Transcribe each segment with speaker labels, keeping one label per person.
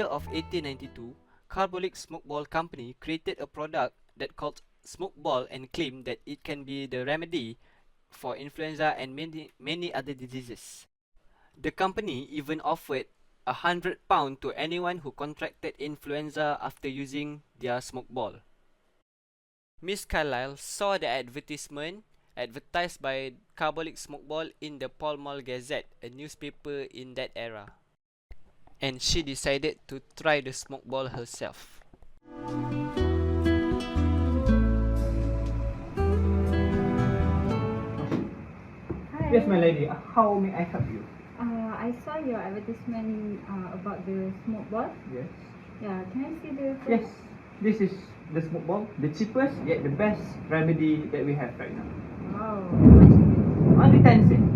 Speaker 1: year of 1892, Carbolic Smokeball Company created a product that called Smokeball and claimed that it can be the remedy for influenza and many other diseases. The company even offered £100 to anyone who contracted influenza after using their Smokeball. Miss Carlill saw the advertisement advertised by Carbolic Smokeball in the Pall Mall Gazette, a newspaper in that era, and she decided to try the Smokeball herself.
Speaker 2: Hi.
Speaker 3: Yes, my lady. How may I help you?
Speaker 2: I saw your advertisement about the smoke ball.
Speaker 3: Yes.
Speaker 2: Yeah, can I see the price?
Speaker 3: Yes. This is the smoke ball, the cheapest yet the best remedy that we have right now.
Speaker 2: Wow, how much is it?
Speaker 3: Only 10 cents.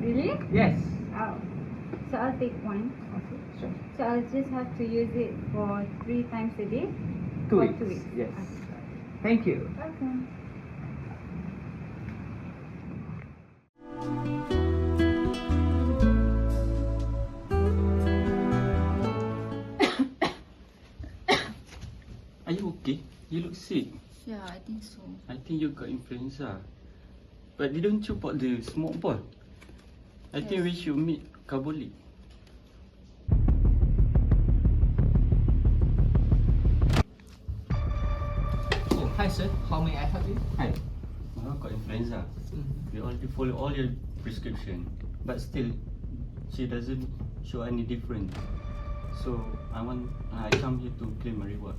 Speaker 2: Really?
Speaker 3: Yes.
Speaker 2: Wow. So I'll take one.
Speaker 3: Okay, sure.
Speaker 2: So I'll just have to use it for 3 times a day?
Speaker 3: 2
Speaker 2: For
Speaker 3: weeks.
Speaker 2: 2 weeks.
Speaker 3: Yes.
Speaker 2: Okay.
Speaker 3: Thank you.
Speaker 2: Welcome.
Speaker 4: Are you okay? You look sick.
Speaker 2: Yeah, I think so.
Speaker 4: I think you got influenza. But didn't you bought the smoke ball? I think we should meet Carbolic.
Speaker 3: Oh, hi sir. How may I help you?
Speaker 4: Hi. I got influenza. We already follow all your prescription, but still, she doesn't show any difference. So I come here to claim my reward.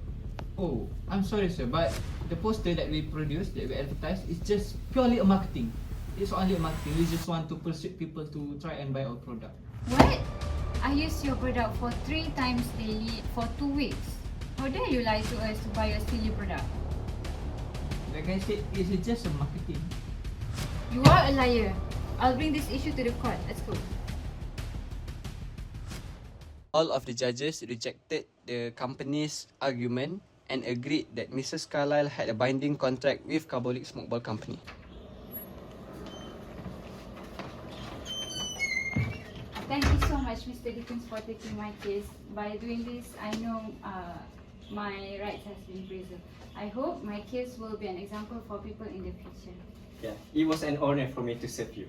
Speaker 3: Oh, I'm sorry sir, but the poster that we produced, that we advertised, is just purely a marketing. It's only a marketing. We just want to persuade people to try and buy our product.
Speaker 2: What? I use your product for 3 times daily for 2 weeks. How dare you lie to us to buy your silly product?
Speaker 3: Like I said, it's just a marketing.
Speaker 2: You are a liar. I'll bring this issue to the court. Let's go.
Speaker 1: All of the judges rejected the company's argument and agreed that Mrs. Carlill had a binding contract with Carbolic Smokeball Company.
Speaker 2: Thank you so much, Mr. Dickens, for taking my case. By doing this, I know my rights have been preserved. I hope my case will be an example for people in the future.
Speaker 5: Yeah, it was an honor for me to serve you.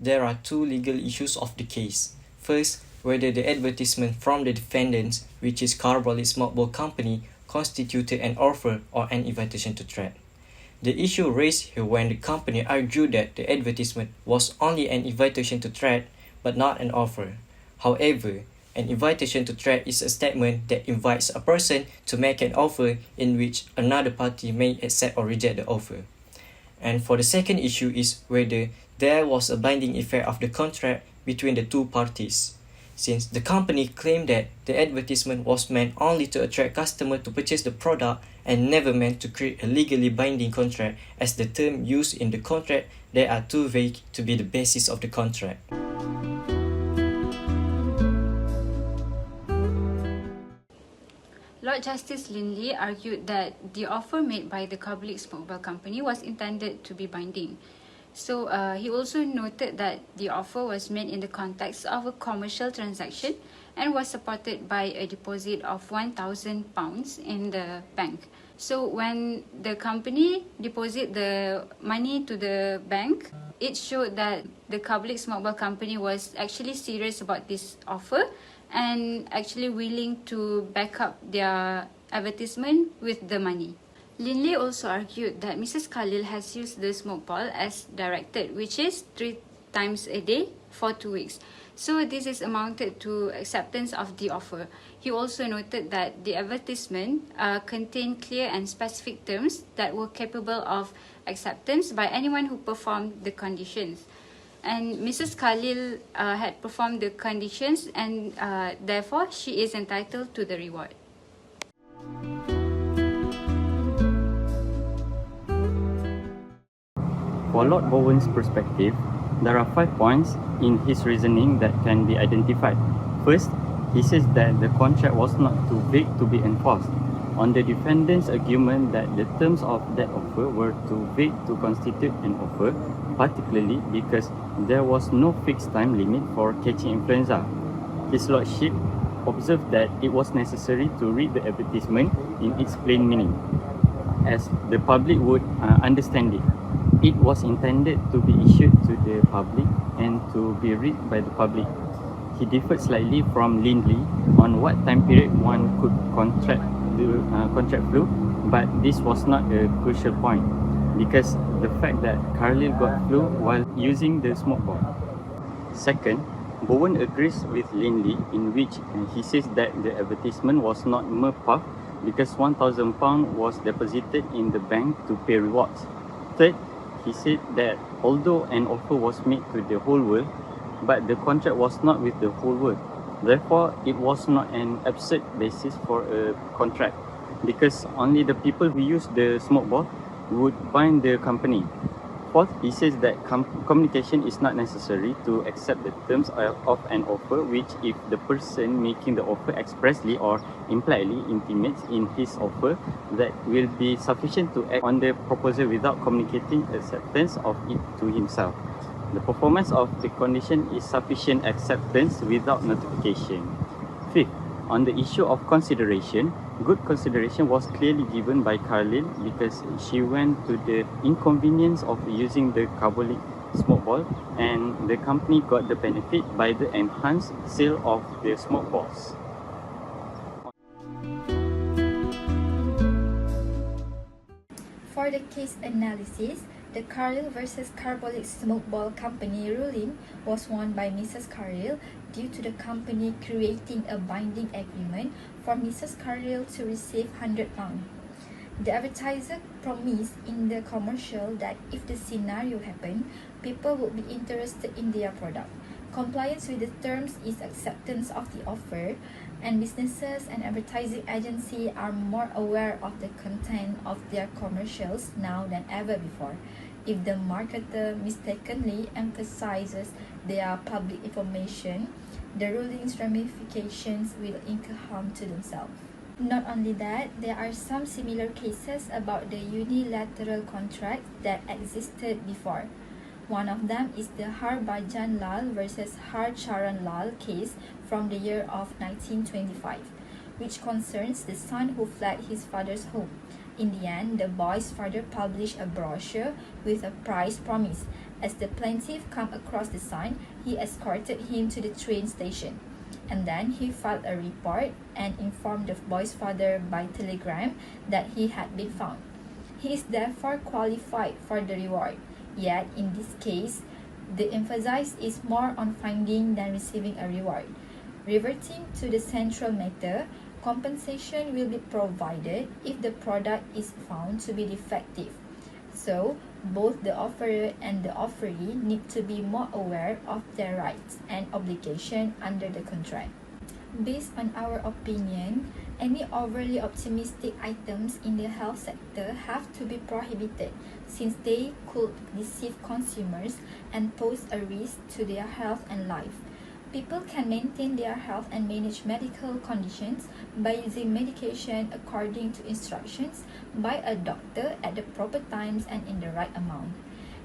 Speaker 6: There are 2 legal issues of the case. First, whether the advertisement from the defendants, which is Carbolic Smokeball Company, constituted an offer or an invitation to trade. The issue raised here when the company argued that the advertisement was only an invitation to trade but not an offer. However, an invitation to trade is a statement that invites a person to make an offer in which another party may accept or reject the offer. And for the second issue is whether there was a binding effect of the contract between the 2 parties. Since the company claimed that the advertisement was meant only to attract customers to purchase the product and never meant to create a legally binding contract, as the term used in the contract they are too vague to be the basis of the contract.
Speaker 2: Lord Justice Linley argued that the offer made by the Carbolic Smokeball Company was intended to be binding. So he also noted that the offer was made in the context of a commercial transaction and was supported by a deposit of £1,000 in the bank. So when the company deposited the money to the bank, it showed that the Carbolic Smokeball Company was actually serious about this offer and actually willing to back up their advertisement with the money. Linley also argued that Mrs. Carlill has used the smoke ball as directed, which is 3 times a day for 2 weeks. So this is amounted to acceptance of the offer. He also noted that the advertisement contained clear and specific terms that were capable of acceptance by anyone who performed the conditions. And Mrs. Carlill had performed the conditions and therefore she is entitled to the reward.
Speaker 4: For Lord Bowen's perspective, there are 5 points in his reasoning that can be identified. First, he says that the contract was not too vague to be enforced. On the defendant's argument that the terms of that offer were too vague to constitute an offer, particularly because there was no fixed time limit for catching influenza. His Lordship observed that it was necessary to read the advertisement in its plain meaning, as the public would understand it. It was intended to be issued to the public and to be read by the public. He differed slightly from Lindley on what time period one could contract flu, but this was not a crucial point because the fact that Carlill got flu while using the Smokeball. Second, Bowen agrees with Lindley in which he says that the advertisement was not mere puff because £1,000 was deposited in the bank to pay rewards. Third, he said that although an offer was made to the whole world, but the contract was not with the whole world. Therefore, it was not an absurd basis for a contract because only the people who use the Smokeball would bind the company. Fourth, he says that communication is not necessary to accept the terms of an offer which, if the person making the offer expressly or impliedly intimates in his offer, that will be sufficient to act on the proposal without communicating acceptance of it to himself. The performance of the condition is sufficient acceptance without notification. Fifth, on the issue of consideration, good consideration was clearly given by Carlill because she went to the inconvenience of using the Carbolic Smokeball, and the company got the benefit by the enhanced sale of the Smokeballs.
Speaker 7: For the case analysis, the Carlill versus Carbolic Smokeball Company ruling was won by Mrs. Carlill due to the company creating a binding agreement for Mrs. Carlill to receive £100. The advertiser promised in the commercial that if the scenario happened, people would be interested in their product. Compliance with the terms is acceptance of the offer, and businesses and advertising agencies are more aware of the content of their commercials now than ever before. If the marketer mistakenly emphasizes their public information, the ruling's ramifications will incur harm to themselves. Not only that, there are some similar cases about the unilateral contract that existed before. One of them is the Harbhajan Lal versus Harcharan Lal case from the year of 1925, which concerns the son who fled his father's home. In the end, the boy's father published a brochure with a prize promise. As the plaintiff came across the son, he escorted him to the train station. And then he filed a report and informed the boy's father by telegram that he had been found. He is therefore qualified for the reward. Yet, in this case, the emphasis is more on finding than receiving a reward. Reverting to the central matter, compensation will be provided if the product is found to be defective. So, both the offerer and the offeree need to be more aware of their rights and obligations under the contract. Based on our opinion, any overly optimistic items in the health sector have to be prohibited since they could deceive consumers and pose a risk to their health and life. People can maintain their health and manage medical conditions by using medication according to instructions by a doctor at the proper times and in the right amount.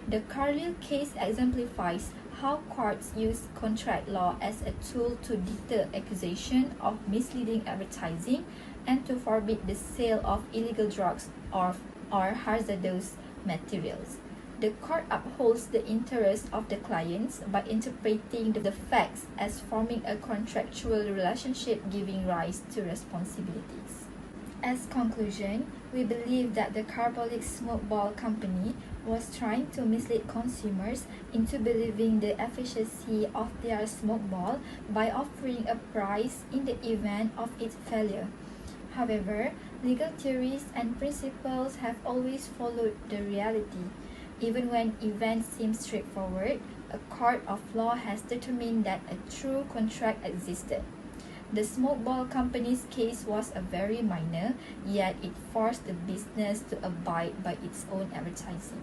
Speaker 7: The Carlill case exemplifies how courts use contract law as a tool to deter accusation of misleading advertising and to forbid the sale of illegal drugs or hazardous materials. The court upholds the interests of the clients by interpreting the facts as forming a contractual relationship giving rise to responsibilities. As conclusion, we believe that the Carbolic Smokeball Company was trying to mislead consumers into believing the efficacy of their smokeball by offering a prize in the event of its failure. However, legal theories and principles have always followed the reality. Even when events seem straightforward, a court of law has determined that a true contract existed. The Smokeball Company's case was a very minor, yet it forced the business to abide by its own advertising.